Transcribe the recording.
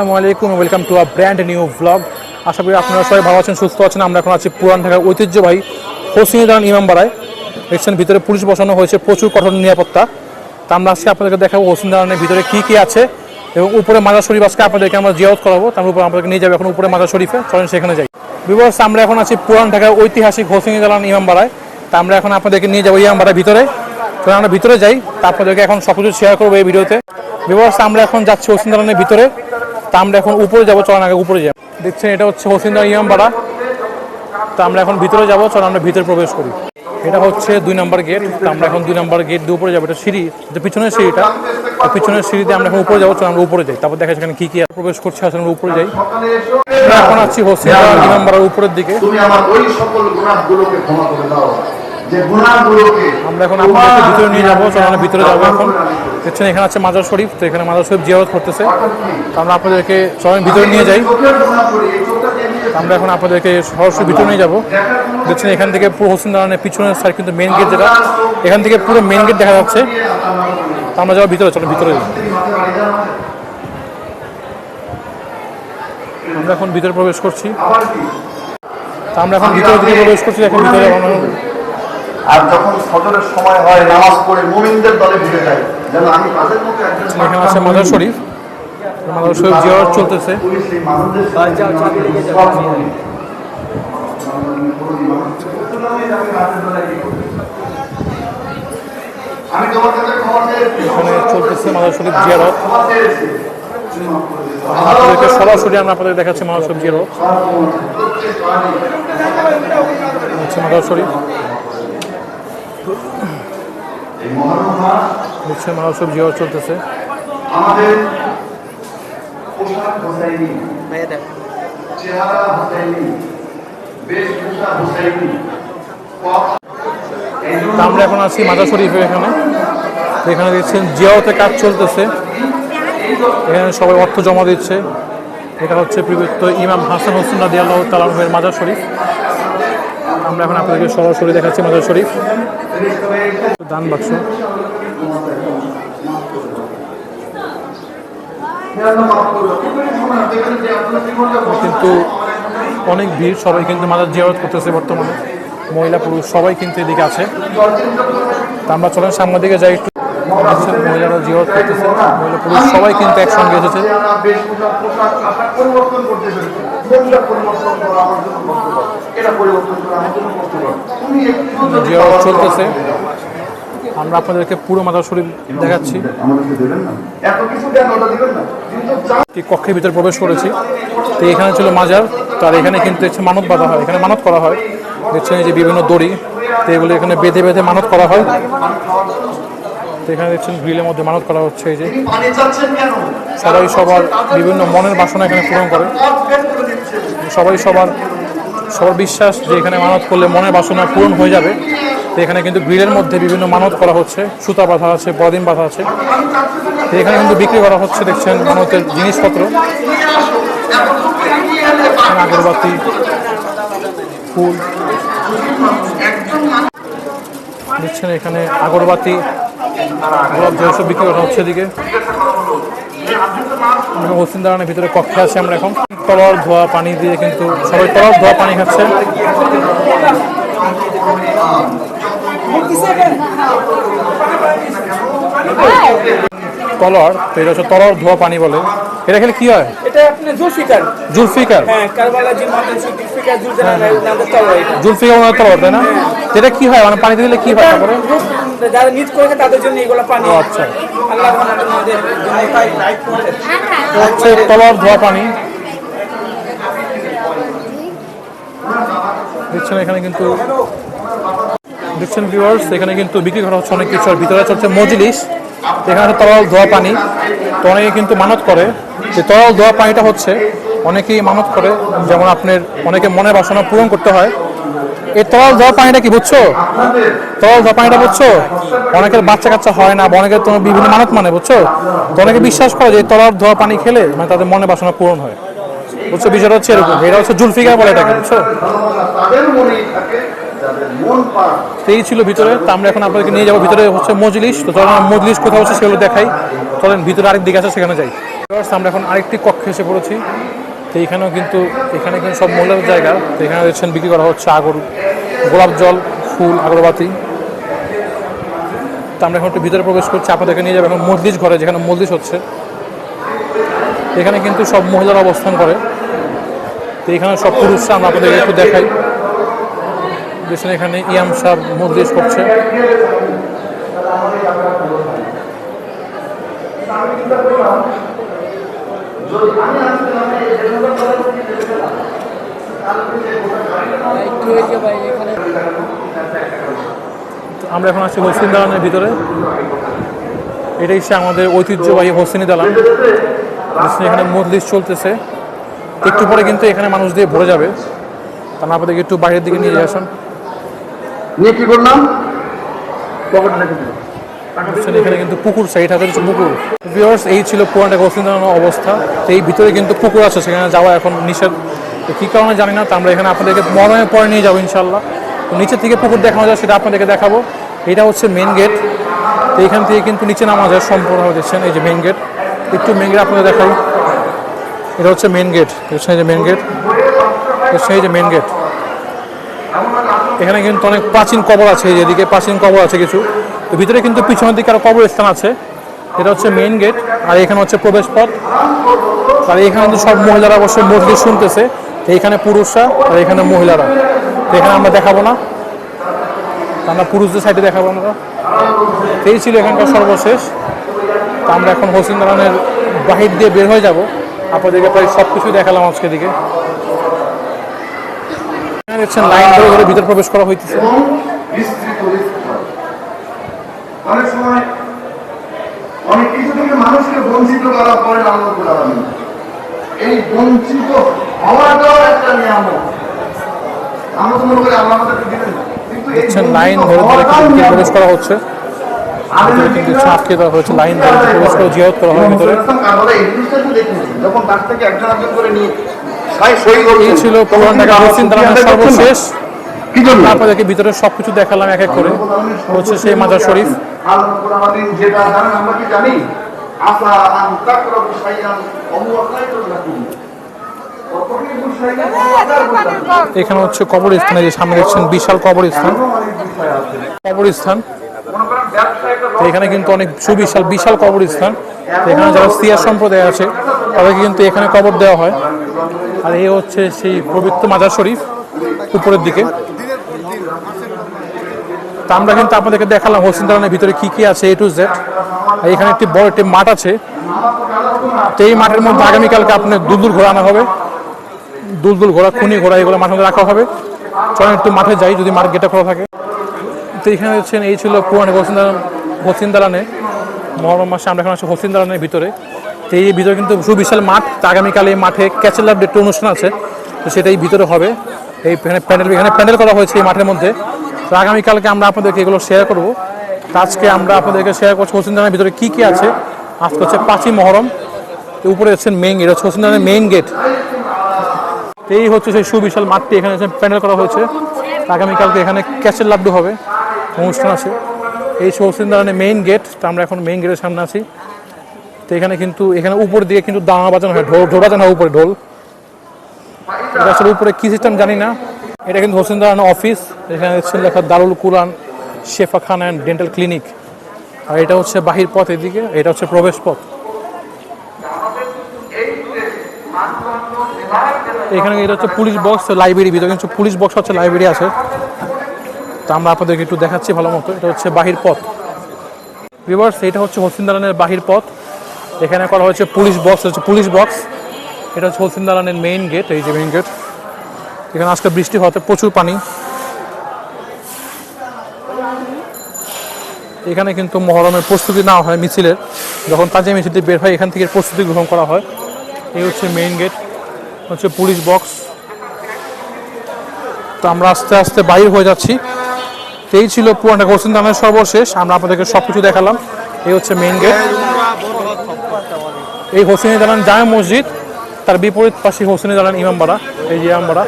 আসসালামু আলাইকুম, welcome to a brand new blog. আশা করি আপনারা সবাই ভালো আছেন, সুস্থ আছেন। আমরা এখন আছি পুরান ঢাকার ঐতিহ্যবাহী হোসেনি দালান ইমামবাড়ায়। দেখছেন ভিতরে পুলিশ বসানো হয়েছে, প্রচুর কঠোর নিরাপত্তা। তা আমরা আজকে আপনাদেরকে দেখাবো হোসেনি দালানের ভিতরে কী কী আছে এবং উপরে মাজার শরীফ আজকে আপনাদেরকে আমরা জিয়ারত করাবো। তার উপর আপনাদেরকে নিয়ে যাবে এখন উপরে মাজার শরীফে, চলেন সেখানে যাই। ভিউয়ার্স, আমরা এখন আছি পুরান ঢাকার ঐতিহাসিক হোসেনি দালান ইমামবাড়ায়। তা আমরা এখন আপনাদেরকে নিয়ে যাবো ইমামবাড়ার ভিতরে। চলেন আমরা ভিতরে যাই, তা আপনাদেরকে এখন সব কিছু শেয়ার করবো এই ভিডিওতে। ভিউয়ার্স, আমরা এখন যাচ্ছি হোসেনি দালানের ভিতরে। তা আমরা এখন উপরে যাবো, চলেন আগে উপরে যাবো। দেখছেন এটা হচ্ছে হোসেনি দালান ইমামবাড়া। তা আমরা এখন ভিতরে যাবো, চলেন আমরা ভিতরে প্রবেশ করি। এটা হচ্ছে 2 নম্বর গেট। তা আমরা এখন 2 নম্বর গেট দিয়ে উপরে যাবো। এটা সিঁড়ি, এটা পিছনের সিঁড়িটা। পিছনের সিঁড়িতে আমরা এখন উপরে যাবো, চলেন আমরা উপরে যাই। তারপর দেখা যাচ্ছে কি কি প্রবেশ করছে, আসলে আমরা উপরে যাই। এখন আছি হোসেনি দালান ইমামবাড়ার উপরের দিকে। আমরা এখন আপনাদেরকে ভিতরে নিয়ে যাবো, চলেন আমরা ভিতরে যাবো এখন। দেখছেন এখানে আছে মাজার শরীফ। তো এখানে মাজার শরীফ জিয়ারত করতেছে। আমরা আপনাদেরকে চলেন ভিতরে নিয়ে যাই। আমরা এখন আপনাদেরকে সরাসরি ভিতরে নিয়ে যাবো। দেখছেন এখান থেকে পুরো হোসেনি দালানের পিছনের সাইড কিন্তু মেন গেট, যেটা এখান থেকে পুরো মেন গেট দেখা যাচ্ছে। আমরা যাবো ভিতরে, চলো ভিতরে যাই। আমরা এখন ভিতরে প্রবেশ করছি। তা আমরা এখন ভিতরে দিকে প্রবেশ করছি। এখন ভিতরে আর যখন ফজরের সময় হয় নামাজ পড়ে মুমিনদের দলে ভিড়ে যায়, যেন আমি তাদের মধ্যে একজন। এখানে আছে মাজার শরীফ। মাজার শরীফ জিয়ারত চলতেছে। এখানে চলতেছে মাজার শরীফ জিয়ারত। আপনাদেরকে সরাসরি আমরা আপনাদের দেখাচ্ছি মাজার শরীফ জিয়ারত। হচ্ছে মাজার শরীফ। দেখছেন মাজার শরীফ জিয়ারত চলতেছে। আমাদের পোশাক হোসাইনি, চেহারা হোসাইনি, বেশভূষা হোসাইনি। আমরা এখন আছি মাজার শরীফে। এখানে দেখছেন জিয়ারতের কাজ চলতেছে। এখানে সবাই অর্থ জমা দিচ্ছে। এটা হচ্ছে পবিত্র ইমাম হাসান হোসেন রাদিয়াল্লাহু তাআলা আনহুর মাজার শরীফ। আমরা এখন আপনাদেরকে সরাসরি দেখাচ্ছি মাজার শরীফ। দান বাক্স, কিন্তু অনেক ভিড়, সবাই কিন্তু মাজার জিয়ারত করতেছে বর্তমানে। মহিলা পুরুষ সবাই কিন্তু এদিকে আছে। তা আমরা চলেন সামনের দিকে যাই একটু। মহিলারা জিয়ারত করতেছে, মহিলা পুরুষ সবাই কিন্তু একসঙ্গে এসেছে। জিয়ারত চলতেছে। আমরা আপনাদেরকে পুরো মাজার শরীফ দেখাচ্ছি। কক্ষের ভিতরে প্রবেশ করেছি। তো এখানে ছিল মাজার। তার এখানে কিন্তু মানত বাঁধা হয়, এখানে মানত করা হয়। দেখছেন এই যে বিভিন্ন দড়ি, তো এগুলো এখানে বেঁধে বেঁধে মানত করা হয়। তো এখানে দেখছেন গ্রিলের মধ্যে মানত করা হচ্ছে। এই যে সবাই সবার বিভিন্ন মনের বাসনা এখানে পূরণ করে। সবাই সবার বিশ্বাস যে এখানে মানত করলে মনের বাসনা পূরণ হয়ে যাবে। তো এখানে কিন্তু গ্রিলের মধ্যে বিভিন্ন মানত করা হচ্ছে, সুতা বাঁধা আছে, বড়দিন বাঁধা আছে। তো এখানে কিন্তু বিক্রি করা হচ্ছে, দেখছেন মানতের জিনিসপত্র, আগরবাতি, ফুল। দেখছেন এখানে আগরবাতি, গোলাপ জল সব বিক্রি করা হচ্ছে এদিকে। হোসেনি দালানের ভিতরে কক্ষে আছে আমরা এখন। তলার ধোয়া পানি দিয়ে কিন্তু সবাই তলার ধোয়া পানি খাচ্ছে। তলার, তো এটা হচ্ছে তলার ধোয়া পানি বলে। এটা খেলে কি হয়? এটা আপনি জুলফিকার। জুলফিকার, হ্যাঁ, কারবালা জি মাদ্রাসা জুলফিকার নামে তলা এটা। জুলফিকার ওনার তলার, তাই না? এটা কি হয়, মানে পানিতে দিলে কি হয়? তারপরে যারা নিজ করে তাদের জন্য এগুলো পানি। আচ্ছা, আল্লাহ আমাদের হচ্ছে তলার ধোয়া পানি। দেখছেন এখানে কিন্তু দেখছেন ভিউয়ার্স, এখানে কিন্তু বিক্রি করা হচ্ছে অনেক কিছু। আর ভিতরে চলছে মজলিস। এখানে তরল ধোয়া পানি। তো অনেকে কিন্তু মানত করে যে তরল ধোয়া পানিটা হচ্ছে, অনেকেই মানত করে, যেমন আপনার অনেকে মনের বাসনা পূরণ করতে হয়। এই তরল ধোয়া পানিটা কি বুঝছো? তরল ধোয়া পানিটা বুঝছো? অনেকের বাচ্চা কাচ্চা হয় না, বা অনেকের তোমার বিভিন্ন মানত মানে, বুঝছো? তো অনেকে বিশ্বাস করে যে এই তরল ধোয়া পানি খেলে মানে তাদের মনের বাসনা পূরণ হয়, বুঝছো? বিষয়টা হচ্ছে এরকম। এটা হচ্ছে জুলফিকার বলে এটাকে, বুঝছো? এই ছিল ভিতরে। তো আমরা এখন আপনাদেরকে নিয়ে যাবো ভিতরে, হচ্ছে মজলিস। তো চলেন মজলিস কোথাও হচ্ছে সেগুলো দেখাই। চলেন ভিতরে আরেক দিকে আছে, সেখানে যাই। আমরা এখন আরেকটি কক্ষে এসে পড়েছি। তো এখানে কিন্তু সব মহিলাদের জায়গা। তো এখানে দেখছেন বিক্রি করা হচ্ছে গোলাপ জল, ফুল, আগরবাতি। তো আমরা এখন একটু ভিতরে প্রবেশ করছি, আপনাদেরকে নিয়ে যাবো এখন মজলিস ঘরে, যেখানে মজলিস হচ্ছে। এখানে কিন্তু সব মহিলারা অবস্থান করে। তো এখানে সব পুরুষরা আমরা আপনাদেরকে একটু দেখাই। দেখছেন এখানে ইয়াম সাহেব মজলিস করছে। আমরা এখন আছি হোসেন দালানের ভিতরে। এটাই সে আমাদের ঐতিহ্যবাহী হোসেনি দালান। এখানে মজলিস চলতেছে। একটু পরে কিন্তু এখানে মানুষ দিয়ে ভরে যাবে। তাহলে আপনাদেরকে একটু বাইরের দিকে নিয়ে আসেন। নিয়ে কি করলাম? এখানে কিন্তু পুকুর, সাইড হাতে হচ্ছে পুকুর। ভিউয়ার্স, এই ছিল পুরান ঢাকা হোসেনি দালানের অবস্থা। তো এই ভিতরে কিন্তু পুকুর আছে, সেখানে যাওয়া এখন নিষেধ। তো কী কারণে জানি না। তো আমরা এখানে আপনাদেরকে মরণের পরে নিয়ে যাবো ইনশাল্লাহ। তো নিচে থেকে পুকুর দেখানো যায় সেটা আপনাদেরকে দেখাবো। এটা হচ্ছে মেন গেট। তো এইখান থেকে কিন্তু নিচে নামা যায় সম্পূর্ণভাবে। দেখছেন এই যে মেন গেট। একটু মেন গেট আপনাদের দেখাই। এটা হচ্ছে মেন গেট। দেখছেন এই যে মেন গেট। দেখছেন এই যে মেন গেট। এখানে কিন্তু অনেক প্রাচীন কবর আছে, এদিকে প্রাচীন কবর আছে কিছু। তো ভিতরে কিন্তু পিছনের দিকে আরো কবরস্থান আছে। এটা হচ্ছে মেইন গেট, আর এখানে হচ্ছে প্রবেশ পথ। আর এখানে কিন্তু সব মহিলারা অবশ্যই মজলিস শুনতেছে। এইখানে পুরুষরা আর এখানে মহিলারা। তো এখানে আমরা দেখাবো না, আমরা পুরুষদের সাইডে দেখাবো আমরা। এই ছিল এখানকার সর্বশেষ। তো আমরা এখন হোসেন দালানের বাহির দিয়ে বের হয়ে যাব। আপনাদেরকে প্রায় সব কিছুই দেখালাম আজকে দিকে। দেখছেন লাইন ধরে ধরে ভিতরে প্রবেশ করা হইতেছে। অনেক সময় অনেক কিছু থেকে মানুষকে বঞ্চিত করা পরে আল্লাহ রাব্বুল আলামিন এই বঞ্চিত হওয়াটাও একটা নিয়ামত। আমরা তো মনে করি আল্লাহ আমাদেরকে দিবেন, কিন্তু দেখছেন লাইন ধরে ধরে ভিতরে প্রবেশ করা হচ্ছে। কিন্তু ছাপকে দেওয়া হয়েছে, লাইন ধরে প্রবেশ করে জিয়ারত করা হয় ভিতরে। যখন তার থেকে একজন একজন করে নিয়ে এই ছিল পুরান ঢাকা হোসেন দালানের সর্বশেষ। আপনাদেরকে ভিতরে সবকিছু দেখালাম এক এক করে। হচ্ছে সেই মাজার শরীফ। যেটা জানেন আমরা কি জানি, আসা আন তাকরাবু শাইআন ওয়া হুয়া খায়রুল লাকুম। এখানে হচ্ছে কবরস্থান। এই যে সামনে দেখছেন বিশাল কবরস্থান। তো এখানে কিন্তু অনেক সুবিশাল বিশাল কবরস্থান। এখানে যারা সিয়া সম্প্রদায় আছে তাদেরকে কিন্তু এখানে কবর দেওয়া হয়। আর এই হচ্ছে সেই পবিত্র মাজার শরীফ উপরের দিকে। তা আমরা কিন্তু আপনাদেরকে দেখালাম হোসেন দালানের ভিতরে কি কি আছে A to Z। আর এখানে একটি বড় একটি মাঠ আছে। তো এই মাঠের মধ্যে আগামীকালকে আপনার দুলদুল ঘোড়া আনা হবে। দুলদুল ঘোড়া, খুনি ঘোড়া, এগুলো মাঠে মধ্যে রাখা হবে। চলেন একটু মাঠে যাই, যদি মাঠ গেটে খোলা থাকে। তো এখানে দেখছেন এই ছিল পুরান হোসেন দালানে মহরম মাসে। আমরা এখন আছি হোসেন দালানের ভিতরে। তো এই ভিতরে কিন্তু সুবিশাল মাঠ। আগামীকাল এই মাঠে ক্যাচেল লাভ একটা অনুষ্ঠান আছে, তো সেটাই ভিতরে হবে। এখানে প্যান্ডেল করা হয়েছে এই মাঠের মধ্যে। তো আগামীকালকে আমরা আপনাদেরকে এগুলো শেয়ার করব। আজকে আমরা আপনাদেরকে শেয়ার করছি হোসেন দালানের ভিতরে কী কী আছে। আজকে হচ্ছে 5ই মহরম। উপরে হচ্ছেন মেইন গেট, হচ্ছে হোসেন দালানের মেইন গেট। এই হচ্ছে সেই সুবিশাল মাঠটি। এখানে প্যান্ডেল করা হয়েছে। আগামীকালকে এখানে ক্যাচেল লাড্ডু হবে, অনুষ্ঠান আছে। এই হোসেন দালানের মেইন গেট। তো আমরা এখন মেইন গেটের সামনে আছি। তো এখানে উপর দিকে কিন্তু দামা বাজানো হয়, ঢোল বাজানো হয় উপরে, ঢোল। এটা আসলে উপরে কি সিস্টেম জানি না। এটা কিন্তু হোসেন দালানের অফিস। এখানে লেখা দারুল কুরআন শেফা খান অ্যান্ড ডেন্টাল ক্লিনিক। আর এটা হচ্ছে বাহির পথ, এদিকে এটা হচ্ছে প্রবেশ পথ। এখানে এটা হচ্ছে পুলিশ বক্স, লাইব্রেরি। ভিতরে কিন্তু পুলিশ বক্স হচ্ছে, লাইব্রেরি আছে। তো আমরা আপনাদেরকে একটু দেখাচ্ছি ভালো মতো। এটা হচ্ছে বাহির পথ। ভিউয়ার্স, এটা হচ্ছে হোসেন দালানের বাহির পথ। এখানে করা হয়েছে পুলিশ বক্স, হচ্ছে পুলিশ বক্স। এটা হচ্ছে হোসেন দালানের মেইন গেট। এই যে মেইন গেট। এখানে আজকে বৃষ্টি হতে প্রচুর পানি। এখানে কিন্তু মহরমের প্রস্তুতি নেওয়া হয় মিছিলের। যখন তাজিয়া মিছিলটি বের হয় এখান থেকে প্রস্তুতি গ্রহণ করা হয়। এই হচ্ছে মেইন গেট, হচ্ছে পুলিশ বক্স। তো আমরা আস্তে আস্তে বাইর হয়ে যাচ্ছি। এই ছিল পুরান ঢাকা হোসেন দালানের সর্বশেষ। আমরা আপনাদেরকে সব কিছু দেখালাম। এই হচ্ছে মেইন গেট। এই হোসেনি দালান জামে মসজিদ, তার বিপরীত পাশে হোসেনি দালান ইমামবাড়া। এই যে ইমামবাড়া।